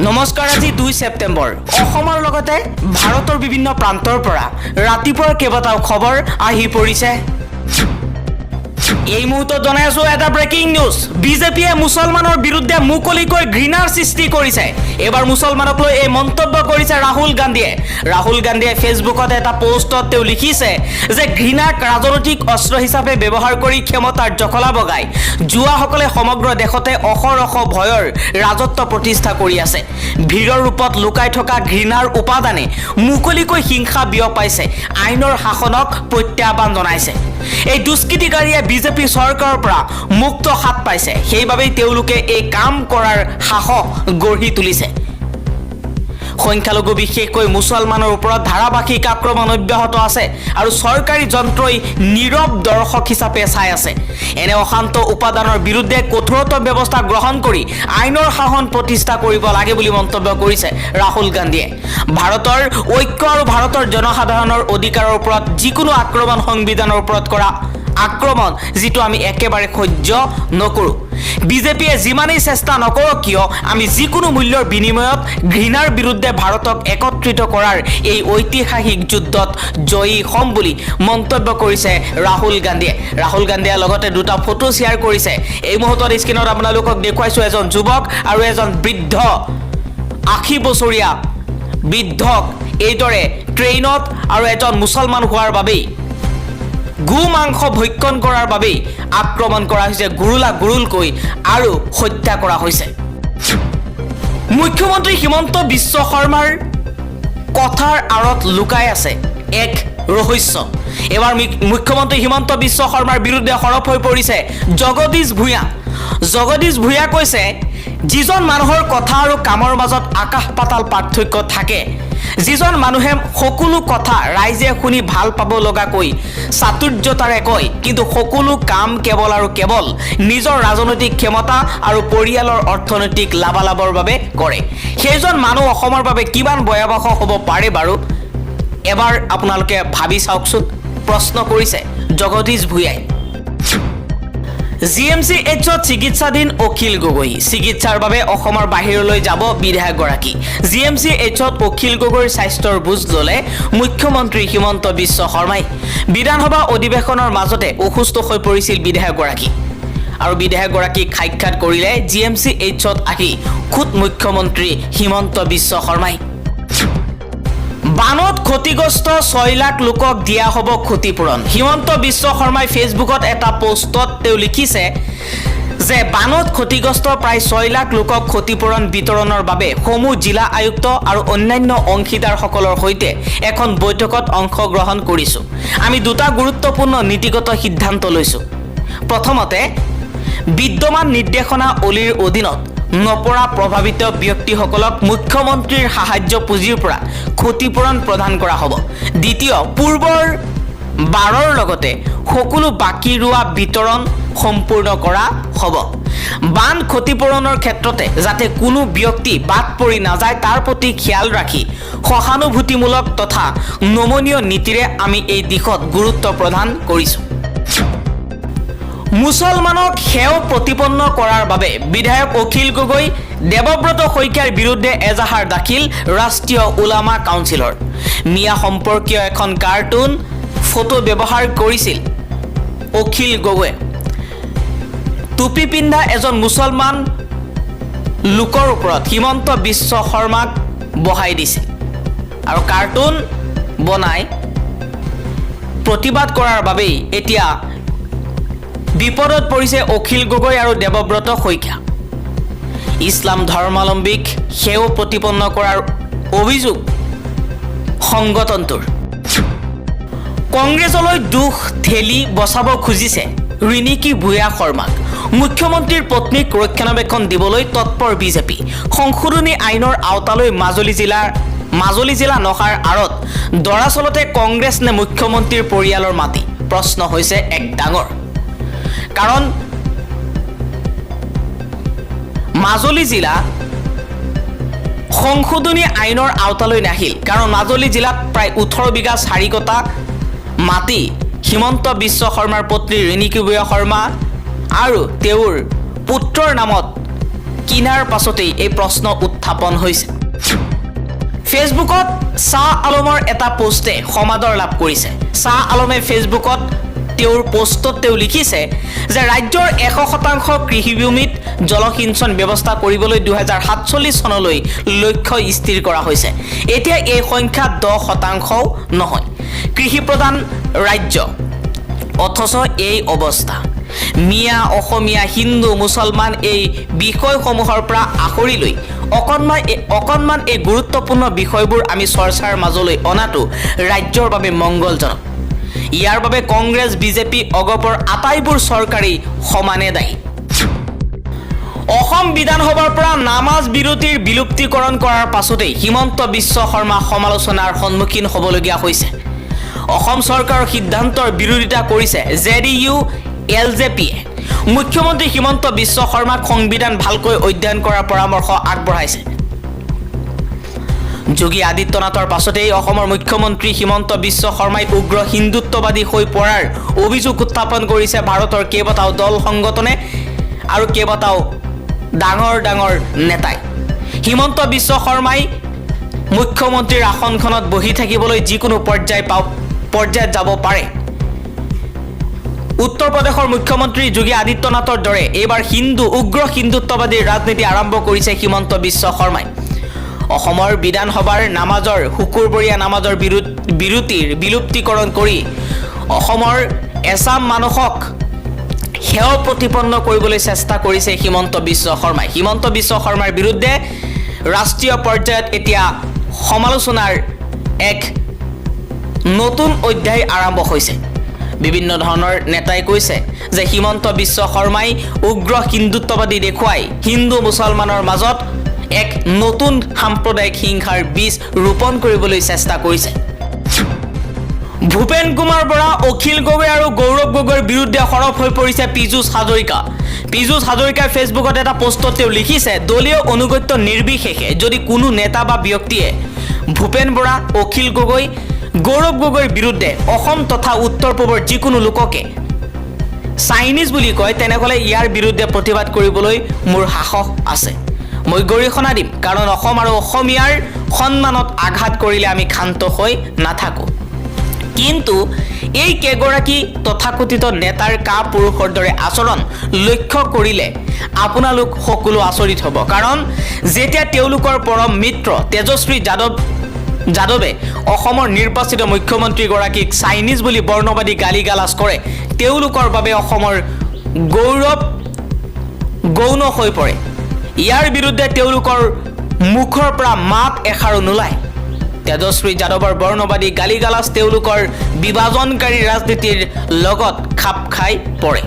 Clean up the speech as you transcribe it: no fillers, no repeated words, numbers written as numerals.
নমস্কাৰ। আজি 2 ছেপ্টেম্বৰ। অসমৰ লগতে ভাৰতৰ বিভিন্ন প্ৰান্তৰ পৰা ৰাতিপুৱাৰ কেইবাটাও খবৰ আহি পৰিছে। এই মুহূৰ্তত জনাই আছো এটা ব্ৰেকিং নিউজ। বিজেপিয়ে মুছলমানৰ বিৰুদ্ধে মুকলিকৈ ঘৃণাৰ সৃষ্টি কৰিছে। এবাৰ মুছলমানক লৈ এই মন্তব্য কৰিছে ৰাহুল গান্ধীয়ে। ৰাহুল গান্ধীয়ে ফেচবুকত এটা পোষ্টত তেওঁ লিখিছে যে ঘৃণাক ৰাজনৈতিক অস্ত্ৰ হিচাপে ব্যৱহাৰ কৰি ক্ষমতাৰ জখলা বগাই জুৱাসকলে সমগ্ৰ দেশতে অহৰহ ভয়ৰ ৰাজত্ব প্ৰতিষ্ঠা কৰি আছে। ভিৰৰ ৰূপত লুকাই থকা ঘৃণাৰ উপাদানে মুকলিকৈ হিংসা বিয়পাইছে, আইনৰ শাসনক প্ৰত্যাহ্বান জনাইছে। এই দুষ্কৃতিকাৰীয়ে বিজেপি চৰকাৰৰ পৰা মুক্ত হাত পাইছে, সেইবাবেই তেওঁলোকে এই কাম কৰাৰ সাহস গঢ়ি তুলিছে। সংখ্যালঘু বিশেষকৈ মুছলমানৰ ওপৰত ধাৰাবাহিক আক্ৰমণ অব্যাহত আছে আৰু চৰকাৰী যন্ত্ৰই নীৰৱ দৰ্শক হিচাপে চাই আছে। এনে অশান্ত উপাদানৰ বিৰুদ্ধে কঠোৰতম ব্যৱস্থা গ্ৰহণ কৰি আইনৰ শাসন প্ৰতিষ্ঠা কৰিব লাগে বুলি মন্তব্য কৰিছে ৰাহুল গান্ধীয়ে। ভাৰতৰ ঐক্য আৰু ভাৰতৰ জনসাধাৰণৰ অধিকাৰৰ ওপৰত যিকোনো আক্ৰমণ সংবিধানৰ ওপৰত কৰা আক্ৰমণ যিটো আমি একেবাৰে সহ্য নকৰোঁ। বিজেপিয়ে যিমানেই চেষ্টা নকৰক কিয় আমি যিকোনো মূল্যৰ বিনিময়ত ঘৃণাৰ বিৰুদ্ধে ভাৰতক একত্ৰিত কৰাৰ এই ঐতিহাসিক যুদ্ধত জয়ী হ'ম বুলি মন্তব্য কৰিছে ৰাহুল গান্ধীয়ে। ৰাহুল গান্ধীয়ে লগতে দুটা ফটো শ্বেয়াৰ কৰিছে। এই মুহূৰ্তত স্ক্ৰীনত আপোনালোকক দেখুৱাইছোঁ এজন যুৱক আৰু এজন বৃদ্ধ 80 বছৰীয়া বৃদ্ধক এইদৰে ট্ৰেইনত আৰু এজন মুছলমান হোৱাৰ বাবেই গো মাংস ভক্ষণ কৰাৰ বাবেই আক্ৰমণ কৰা হৈছে, গুৰুলকৈ আৰু হত্যা কৰা হৈছে। মুখ্যমন্ত্ৰী হিমন্ত বিশ্ব শৰ্মাৰ কথাৰ আঁৰত লুকাই আছে এক ৰহস্য। এবাৰ মুখ্যমন্ত্ৰী হিমন্ত বিশ্ব শৰ্মাৰ বিৰুদ্ধে সৰব হৈ পৰিছে জগদীশ ভূঞা। জগদীশ ভূঞা কৈছে যিজন মানুহৰ কথা আৰু কামৰ মাজত আকাশ পাতাল পাৰ্থক্য থাকে, যিজন মানুহে সকলো কথা ৰাইজে শুনি ভাল পাব লগাকৈ চাতুৰ্যতাৰে কয়, কিন্তু সকলো কাম কেৱল আৰু কেৱল নিজৰ ৰাজনৈতিক ক্ষমতা আৰু পৰিয়ালৰ অৰ্থনৈতিক লাভালাভৰ বাবে কৰে, সেইজন মানুহ অসমৰ বাবে কিমান ভয়াৱহ হ'ব পাৰে বাৰু? এবাৰ আপোনালোকে ভাবি চাওকচোন, প্ৰশ্ন কৰিছে জগদীশ ভূঞাই। GMCHত চিকিৎসাধীন অখিল গগৈ। চিকিৎসাৰ বাবে অসমৰ বাহিৰলৈ যাব বিধায়কগৰাকী। GMCHত অখিল গগৈৰ স্বাস্থ্যৰ বুজ ল'লে মুখ্যমন্ত্ৰী হিমন্ত বিশ্ব শৰ্মাই। বিধানসভা অধিৱেশনৰ মাজতে অসুস্থ হৈ পৰিছিল বিধায়কগৰাকী আৰু বিধায়কগৰাকীক সাক্ষাৎ কৰিলে GMCHত আহি খোদ মুখ্যমন্ত্ৰী হিমন্ত বিশ্ব শৰ্মাই। বানত ক্ষতিগ্ৰস্ত 6 লাখ লোকক দিয়া হ'ব ক্ষতিপূৰণ। হিমন্ত বিশ্ব শৰ্মাই ফেচবুকত এটা পোষ্টত তেওঁ লিখিছে যে বানত ক্ষতিগ্ৰস্ত প্ৰায় 6 লাখ লোকক ক্ষতিপূৰণ বিতৰণৰ বাবে সমূহ জিলা আয়ুক্ত আৰু অন্যান্য অংশীদাৰসকলৰ সৈতে এখন বৈঠকত অংশগ্ৰহণ কৰিছোঁ। আমি দুটা গুৰুত্বপূৰ্ণ নীতিগত সিদ্ধান্ত লৈছোঁ। প্ৰথমতে, বিদ্যমান নিৰ্দেশনাৱলীৰ অধীনত নপৰা প্ৰভাৱিত ব্যক্তিসকলক মুখ্যমন্ত্ৰীৰ সাহায্য পুঁজিৰ পৰা ক্ষতিপূৰণ প্ৰদান কৰা হ'ব। দ্বিতীয়, পূৰ্বৰ বাৰৰ লগতে সকলো বাকী ৰোৱা বিতৰণ সম্পূৰ্ণ কৰা হ'ব। বান ক্ষতিপূৰণৰ ক্ষেত্ৰতে যাতে কোনো ব্যক্তি বাদ পৰি নাযায় তাৰ প্ৰতি খেয়াল ৰাখি সহানুভূতিমূলক তথা নমনীয় নীতিৰে আমি এই দিশত গুৰুত্ব প্ৰদান কৰিছোঁ। মুছলমানক সেও প্ৰতিপন্ন কৰাৰ বাবে বিধায়ক অখিল গগৈ, দেৱব্ৰত শইকীয়াৰ বিৰুদ্ধে এজাহাৰ দাখিল ৰাষ্ট্ৰীয় ওলামা কাউন্সিলৰ। মিয়া সম্পৰ্কীয় এখন কাৰ্টুন ফটো ব্যৱহাৰ কৰিছিল অখিল গগৈয়ে। টুপি পিন্ধা এজন মুছলমান লোকৰ ওপৰত হিমন্ত বিশ্ব শৰ্মাক বহাই দিছিল আৰু কাৰ্টুন বনাই প্ৰতিবাদ কৰাৰ বাবেই এতিয়া বিপদত পৰিছে অখিল গগৈ আৰু দেৱব্ৰত শইকীয়া। ইছলাম ধৰ্মাৱলম্বীক সেও প্ৰতিপন্ন কৰাৰ অভিযোগ সংগঠনটোৰ। কংগ্ৰেছলৈ দুখ ঠেলি বচাব খুজিছে ৰিণিকী ভূঞা শৰ্মাক। মুখ্যমন্ত্ৰীৰ পত্নীক ৰক্ষণাবেক্ষণ দিবলৈ তৎপৰ বিজেপি। সংশোধনী আইনৰ আওতালৈ মাজুলী জিলা নহাৰ আঁৰত দৰাচলতে কংগ্ৰেছ নে মুখ্যমন্ত্ৰীৰ পৰিয়ালৰ মাটি? প্ৰশ্ন হৈছে এক ডাঙৰ। কাৰণ মাজুলী জিলা সংশোধনী আইনৰ আওতালৈ নাহিল, কাৰণ মাজুলী জিলাত প্ৰায় 18 বিঘা চাৰিকটা মাটি হিমন্ত বিশ্ব শৰ্মাৰ পত্নী ৰিণিকী ভূঞা শৰ্মা আৰু তেওঁৰ পুত্ৰৰ নামত কিনাৰ পাছতেই এই প্ৰশ্ন উত্থাপন হৈছে ফেচবুকত শাহ আলমৰ এটা পোষ্টে সমাদৰ লাভ কৰিছে শাহ আলমে ফেচবুকত তেওঁৰ পোষ্টত তেওঁ লিখিছে যে ৰাজ্যৰ 100% কৃষিভূমিত জলসিঞ্চন ব্যৱস্থা কৰিবলৈ 2047 চনলৈ লক্ষ্য স্থিৰ কৰা হৈছে এতিয়া এই সংখ্যা 10% নহয় কৃষি প্ৰধান ৰাজ্য অথচ এই অৱস্থা মিয়া অসমীয়া হিন্দু মুছলমান এই বিষয়সমূহৰ পৰা আখৰি লৈ অকণমান এই গুৰুত্বপূৰ্ণ বিষয়বোৰ আমি চৰ্চাৰ মাজলৈ অনাটো ৰাজ্যৰ বাবে মংগলজনক ইয়াৰ বাবে কংগ্ৰেছ বিজেপি অগপৰ আটাইবোৰ চৰকাৰী সমানে দায়ী অসম বিধানসভাৰ পৰা নামাজ বিৰতিৰ বিলুপ্তিকৰণ কৰাৰ পাছতেই হিমন্ত বিশ্ব শৰ্মা সমালোচনাৰ সন্মুখীন হ'বলগীয়া হৈছে অসম চৰকাৰৰ সিদ্ধান্তৰ বিৰোধিতা কৰিছে জেডিইউ এলজেপিয়ে মুখ্যমন্ত্ৰী হিমন্ত বিশ্ব শৰ্মাক সংবিধান ভালকৈ অধ্যয়ন কৰাৰ পৰামৰ্শ আগবঢ়াইছে যোগী আদিত্যনাথৰ পাছতেই অসমৰ মুখ্যমন্ত্ৰী হিমন্ত বিশ্ব শৰ্মাই উগ্ৰ হিন্দুত্ববাদী হৈ পৰাৰ অভিযোগ উত্থাপন কৰিছে ভাৰতৰ কেইবাটাও দল সংগঠনে আৰু কেইবাটাও ডাঙৰ নেতাই হিমন্ত বিশ্ব শৰ্মাই মুখ্যমন্ত্ৰীৰ আসনখনত বহি থাকিবলৈ যিকোনো পৰ্যায়ত যাব পাৰে উত্তৰ প্ৰদেশৰ মুখ্যমন্ত্ৰী যোগী আদিত্যনাথৰ দৰে এইবাৰ উগ্ৰ হিন্দুত্ববাদী ৰাজনীতি আৰম্ভ কৰিছে হিমন্ত বিশ্ব শৰ্মাই অসমৰ বিধানসভাৰ নামাজৰ শুকুৰবৰীয়া নামাজৰ বিৰতিৰ বিলুপ্তিকৰণ কৰি অসমৰ এছাম মানুহক হেয় প্ৰতিপন্ন কৰিবলৈ চেষ্টা কৰিছে হিমন্ত বিশ্ব শৰ্মাৰ বিৰুদ্ধে ৰাষ্ট্ৰীয় পৰ্যায়ত এতিয়া সমালোচনাৰ এক নতুন অধ্যায় আৰম্ভ হৈছে বিভিন্ন ধৰণৰ নেতাই কৈছে যে হিমন্ত বিশ্ব শৰ্মাই উগ্ৰ হিন্দুত্ববাদী দেখুৱাই হিন্দু মুছলমানৰ মাজত এক নতুন সাম্প্ৰদায়িক হিংসাৰ বীজ ৰোপণ কৰিবলৈ চেষ্টা কৰিছে ভূপেন কুমাৰ বৰা অখিল গগৈ আৰু গৌৰৱ গগৈৰ বিৰুদ্ধে সৰব হৈ পৰিছে পীযুষ হাজৰিকাই ফেচবুকত এটা পোষ্টত তেওঁ লিখিছে দলীয় অনুগত্য নিৰ্বিশেষে যদি কোনো নেতা বা ব্যক্তিয়ে ভূপেন বৰা অখিল গগৈ গৌৰৱ গগৈৰ বিৰুদ্ধে অসম তথা উত্তৰ পূবৰ যিকোনো লোককে চাইনিজ বুলি কয় তেনেহ'লে ইয়াৰ বিৰুদ্ধে প্ৰতিবাদ কৰিবলৈ মোৰ সাহস আছে মই গৰিহণা দিম কাৰণ অসম আৰু অসমীয়াৰ সন্মানত আঘাত কৰিলে আমি ক্ষান্ত হৈ নাথাকো কিন্তু এই কেগৰাকী তথাকথিত নেতাৰ পুৰুষৰ দৰে আচৰণ লক্ষ্য কৰিলে আপোনালোক সকলো আচৰিত হ'ব কাৰণ যেতিয়া তেওঁলোকৰ পৰম মিত্ৰ তেজস্বী যাদৱে অসমৰ নিৰ্বাচিত মুখ্যমন্ত্ৰী গৰাকীক চাইনিজ বুলি বৰ্ণবাদী গালিগালাজ কৰে তেওঁলোকৰ বাবে অসমৰ গৌৰৱ গৌণ হৈ পৰে ইয়াৰ বিৰুদ্ধে তেওঁলোকৰ মুখৰ পৰা মাত এষাৰো নোলায় তেজস্বী যাদৱৰ বৰ্ণবাদী গালিগালাজ তেওঁলোকৰ বিভাজনকাৰী ৰাজনীতিৰ লগত খাপ খাই পৰে